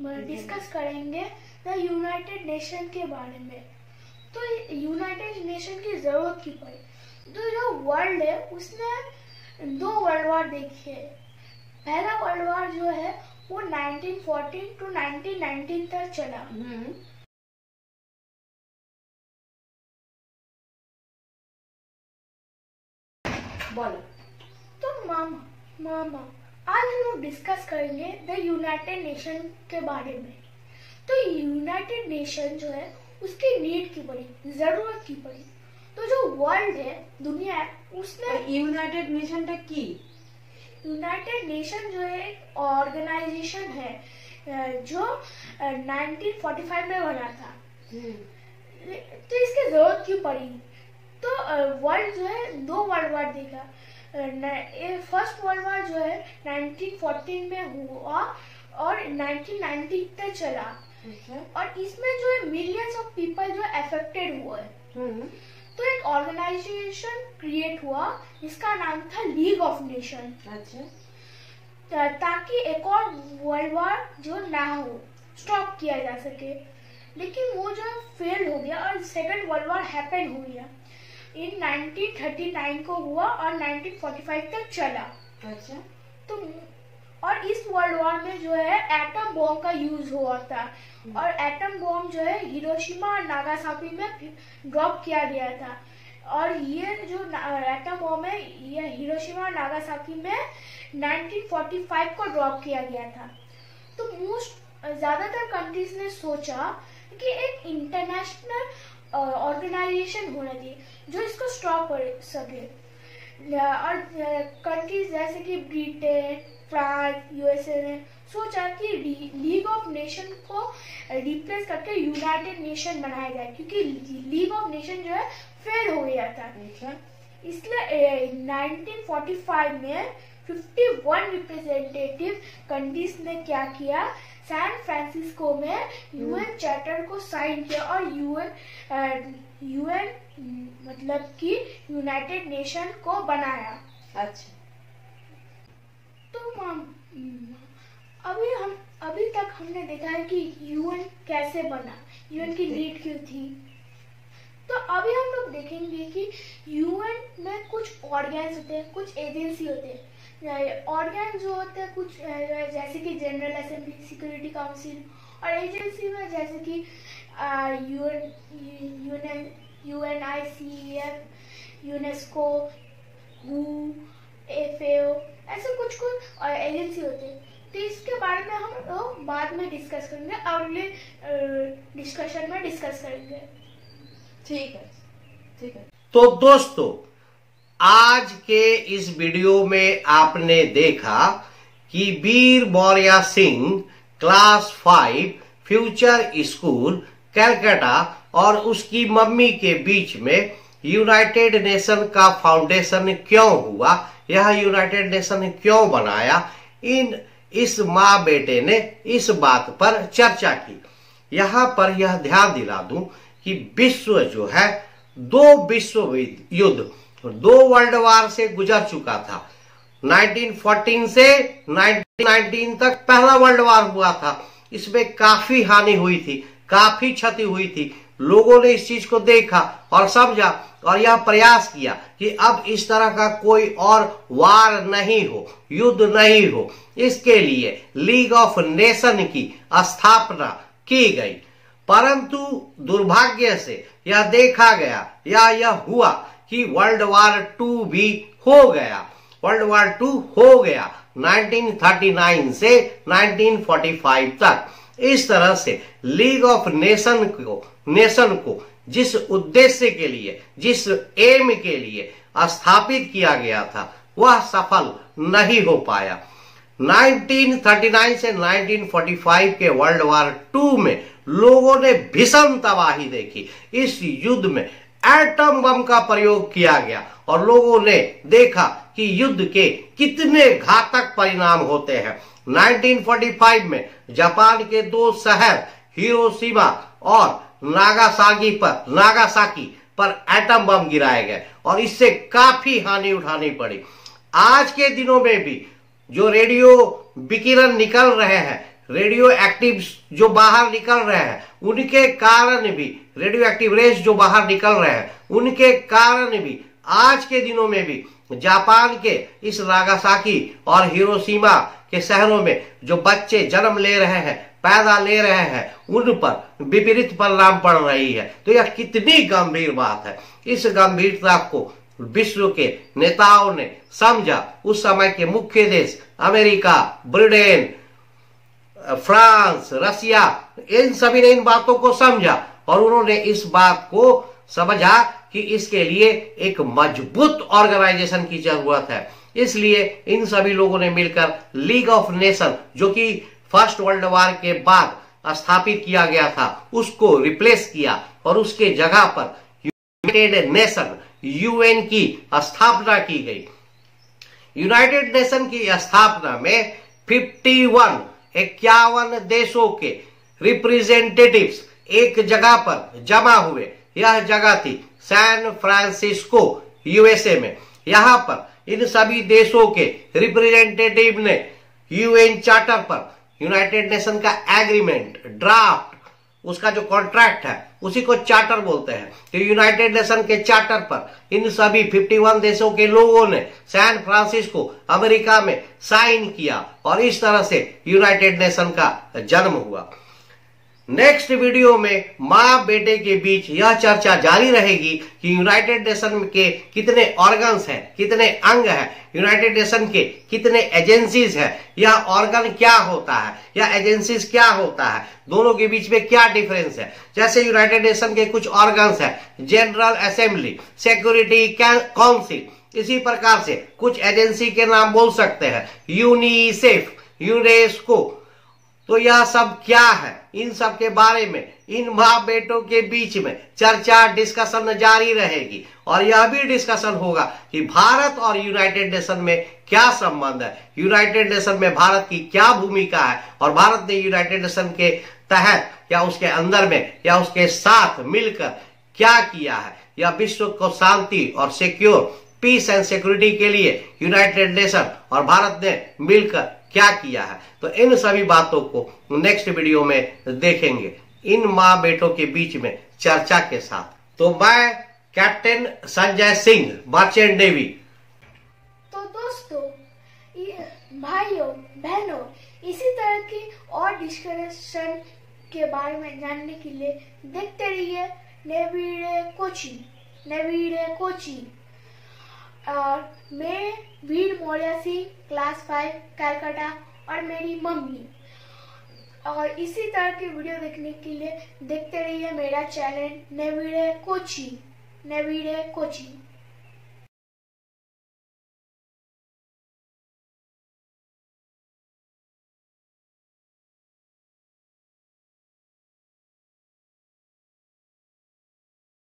Discuss करेंगे the United nation के बारे में। तो यूनाइटेड नेशन की जरूरत क्यों पड़ी? तो जो वर्ल्ड है उसने 2 वर्ल्ड वॉर देखी है। पहला वर्ल्ड वॉर जो है वो 1914 टू 1919 तक चला। बोलो। तो मामा आज हम लोग डिस्कस करेंगे द यूनाइटेड नेशन के बारे में। तो यूनाइटेड नेशन जो है उसकी नीड क्यों पड़ी, जरूरत क्यों पड़ी? तो जो वर्ल्ड है, दुनिया है, उसने यूनाइटेड नेशन तक की यूनाइटेड नेशन जो है एक ऑर्गेनाइजेशन है जो 1945 में बना था। तो इसकी जरूरत क्यों पड़ी? तो वर्ल्ड जो है 2 वर्ल्ड वॉर देखा। फर्स्ट वर्ल्ड वॉर जो है 1914 में हुआ और 1990 तक चला। और इसमें जो है मिलियंस ऑफ पीपल जो अफेक्टेड हुए। तो एक ऑर्गेनाइजेशन क्रिएट हुआ जिसका नाम था लीग ऑफ नेशन। ताकि एक और वर्ल्ड वॉर जो ना हो, स्टॉप किया जा सके। लेकिन वो जो फेल हो गया और सेकंड वर्ल्ड वॉर हैपन हो गया। इन 1939 को हुआ और 1945 तक चला। तो और इस वर्ल्ड वॉर में जो है एटम बॉम्ब का यूज हुआ था। और एटम बॉम्ब जो है हिरोशिमा और नागासाकी में ड्रॉप किया गया था। और ये जो एटम बॉम्ब है ये हिरोशिमा और नागासाकी में 1945 को ड्रॉप किया गया था। तो ज्यादातर कंट्रीज ने सोचा कि एक इंटरनेशनल ऑर्गेनाइजेशन होना चाहिए जो इसको स्टॉप कर सके। और कंट्रीज जैसे कि ब्रिटेन, फ्रांस, यूएसए ने सोचा कि लीग ऑफ नेशन को रिप्लेस करके यूनाइटेड नेशन बनाया जाए, क्योंकि लीग ऑफ नेशन जो है फेल हो गया था। इसलिए 1945 में 51 रिप्रेजेंटेटिव कंट्रीज ने क्या किया, सैन फ्रांसिस्को में यूएन चार्टर को साइन किया और यूएन मतलब कि यूनाइटेड नेशन को बनाया। अच्छा। तो अभी तक हमने देखा है कि यूएन कैसे बना, यूएन की नीड क्यों थी। तो अभी हम लोग देखेंगे कि यूएन में कुछ ऑर्गन्स होते हैं, कुछ एजेंसी होते हैं। ऑर्गन जो होते हैं कुछ जैसे कि जनरल असेंबली, सिक्योरिटी काउंसिल, और एजेंसी में जैसे कि UNICEF, यूनेस्को, WHO, FAO, ऐसे कुछ एजेंसी होते हैं। तो इसके बारे में हम लोग बाद में डिस्कस करेंगे, अगले डिस्कशन में डिस्कस करेंगे। ठीक है। तो दोस्तों, आज के इस वीडियो में आपने देखा कि Veer Maurya Singh class 5 future school Calcutta और उसकी मम्मी के बीच में यूनाइटेड नेशन का फाउंडेशन क्यों हुआ, यह यूनाइटेड नेशन क्यों बनाया, इस माँ बेटे ने इस बात पर चर्चा की। यहाँ पर यह ध्यान दिला दूं कि विश्व जो है 2 विश्व युद्ध, 2 वर्ल्ड वॉर से गुजर चुका था। 1914 से 1919 तक पहला वर्ल्ड वॉर हुआ था। इसमें काफी हानि हुई थी, काफी क्षति हुई थी। लोगों ने इस चीज को देखा और समझा और यह प्रयास किया कि अब इस तरह का कोई और वार नहीं हो, युद्ध नहीं हो। इसके लिए लीग ऑफ नेशन की स्थापना की गई। परंतु दुर्भाग्य से यह देखा गया या यह हुआ कि वर्ल्ड वॉर 2 भी हो गया। वर्ल्ड वॉर 2 हो गया 1939 से 1945 तक। इस तरह से लीग ऑफ नेशन को जिस उद्देश्य के लिए, जिस एम के लिए स्थापित किया गया था, वह सफल नहीं हो पाया। 1939 से 1945 के वर्ल्ड वॉर 2 में लोगों ने भीषण तबाही देखी। इस युद्ध में एटम बम का प्रयोग किया गया और लोगों ने देखा कि युद्ध के कितने घातक परिणाम होते हैं। 1945 में जापान के 2 शहर हिरोशिमा और नागासाकी पर एटम बम गिराए गए और इससे काफी हानि उठानी पड़ी। आज के दिनों में भी जो रेडियो विकिरण निकल रहे हैं, रेडियो एक्टिव जो बाहर निकल रहे हैं उनके कारण भी, रेडियो एक्टिव रेस जो बाहर निकल रहे हैं उनके कारण भी आज के दिनों में भी जापान के इस नागासाकी और हिरोशिमा के शहरों में जो बच्चे जन्म ले रहे हैं, पैदा ले रहे हैं, उन पर विपरीत परिणाम पड़ रही है। तो यह कितनी गंभीर बात है। इस गंभीरता को विश्व के नेताओं ने समझा। उस समय के मुख्य देश अमेरिका, ब्रिटेन, फ्रांस, रसिया, इन सभी ने इन बातों को समझा और उन्होंने इस बात को समझा कि इसके लिए एक मजबूत ऑर्गेनाइजेशन की जरूरत है। इसलिए इन सभी लोगों ने मिलकर लीग ऑफ नेशन, जो कि फर्स्ट वर्ल्ड वॉर के बाद स्थापित किया गया था, उसको रिप्लेस किया और उसके जगह पर यूनाइटेड नेशन यूएन की स्थापना की गई। यूनाइटेड नेशन की स्थापना में 51 देशों के रिप्रेजेंटेटिव्स एक जगह पर जमा हुए। यह जगह थी सैन फ्रांसिस्को, यूएसए में। यहां पर इन सभी देशों के रिप्रेजेंटेटिव ने यूएन चार्टर पर यूनाइटेड नेशन का एग्रीमेंट, ड्राफ्ट, उसका जो कॉन्ट्रैक्ट है उसी को चार्टर बोलते हैं। तो यूनाइटेड नेशन के चार्टर पर इन सभी 51 देशों के लोगों ने सैन फ्रांसिस्को, अमेरिका में साइन किया और इस तरह से यूनाइटेड नेशन का जन्म हुआ। नेक्स्ट वीडियो में माँ बेटे के बीच यह चर्चा जारी रहेगी कि यूनाइटेड नेशन के कितने ऑर्गन्स हैं, कितने अंग हैं, यूनाइटेड नेशन के कितने एजेंसीज हैं, यह ऑर्गन क्या होता है, यह एजेंसीज क्या होता है, दोनों के बीच में क्या डिफरेंस है। जैसे यूनाइटेड नेशन के कुछ ऑर्गन्स हैं, जनरल असेंबली, सिक्योरिटी काउंसिल, इसी प्रकार से कुछ एजेंसी के नाम बोल सकते हैं, यूनिसेफ, यूनेस्को। तो यह सब क्या है, इन सब के बारे में इन माँ बेटों के बीच में चर्चा, डिस्कशन जारी रहेगी और यह भी डिस्कशन होगा कि भारत और यूनाइटेड नेशन में क्या संबंध है, यूनाइटेड नेशन में भारत की क्या भूमिका है और भारत ने यूनाइटेड नेशन के तहत या उसके अंदर में या उसके साथ मिलकर क्या किया है, या विश्व को शांति और सिक्योर, पीस एंड सिक्योरिटी के लिए यूनाइटेड नेशन और भारत ने मिलकर क्या किया है। तो इन सभी बातों को नेक्स्ट वीडियो में देखेंगे, इन माँ बेटों के बीच में चर्चा के साथ। तो मैं captain Sanjay Singh, merchant navy. तो दोस्तों, भाइयों बहनों, इसी तरह की और डिस्कशन के बारे में जानने के लिए देखते रहिए नेवीरे कोचिंग। और मैं वीर मौर्य सिंह, क्लास 5, कलकत्ता, और मेरी मम्मी। और इसी तरह के वीडियो देखने के लिए देखते रहिए मेरा चैनल नेवीरे कोचिंग।